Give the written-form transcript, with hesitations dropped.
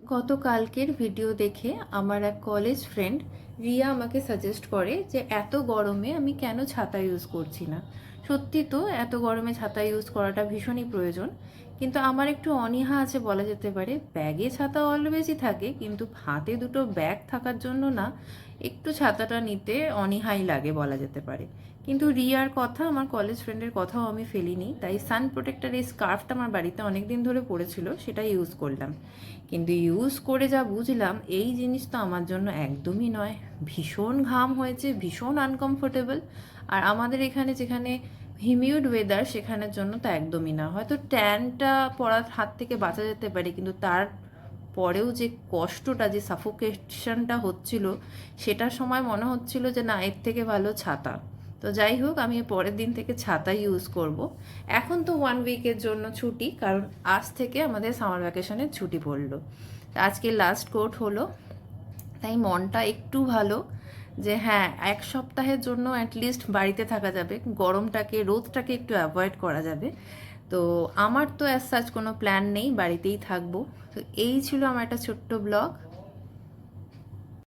গতকালকের ভিডিও দেখে আমার এক কলেজ ফ্রেন্ড রিয়া আমাকে সাজেস্ট করে যে এত গরমে আমি কেন ছাতা ইউজ করছি না। সত্যি তো এত গরমে ছাতা ইউজ করাটা ভীষণই প্রয়োজন, কিন্তু আমার একটু অনীহা আছে বলা যেতে পারে। ব্যাগে ছাতা অলওয়েজই থাকে, কিন্তু হাতে দুটো ব্যাগ থাকার জন্য না একটু ছাতাটা নিতে অনীহাই লাগে বলা যেতে পারে। কিন্তু রিয়ার কথা, আমার কলেজ ফ্রেন্ডের কথাও আমি ফেলিনি, তাই সান প্রোটেক্টর এই স্কার্ফটা আমার বাড়িতে অনেক দিন ধরে পড়েছিল, সেটা ইউজ করলাম। কিন্তু ইউজ করে যা বুঝলাম, এই জিনিস তো আমার জন্য একদমই নয়। ভীষণ ঘাম হয়েছে, ভীষণ আনকমফোর্টেবল। আর আমাদের এখানে যেখানে হিমিউড ওয়েদার, সেখানের জন্য তো একদমই না। হয়তো ট্যানটা পড়ার হাত থেকে বাঁচা যেতে পারে, কিন্তু তার পরেও যে কষ্টটা, যে সাফোকেশনটা হচ্ছিল, সেটার সময় মনে হচ্ছিল যে না, এর থেকে ভালো ছাতা। তো যাই হোক, আমি পরের দিন থেকে ছাতা ইউজ করব। এখন তো 1 উইকের জন্য ছুটি, কারণ আজ থেকে আমাদের সামার ভ্যাকেশনের ছুটি পড়লো। তা আজকে লাস্ট কোর্ট হলো, তাই মনটা একটু ভালো যে হ্যাঁ, 1 সপ্তাহের জন্য অ্যাটলিস্ট বাড়িতে থাকা যাবে, গরমটাকে, রোদটাকে একটু অ্যাভয়েড করা যাবে। তো আমার তো অ্যাজ সাচ কোনো প্ল্যান নেই, বাড়িতেই থাকবো। তো এই ছিল আমার একটা ছোট্ট ব্লগ।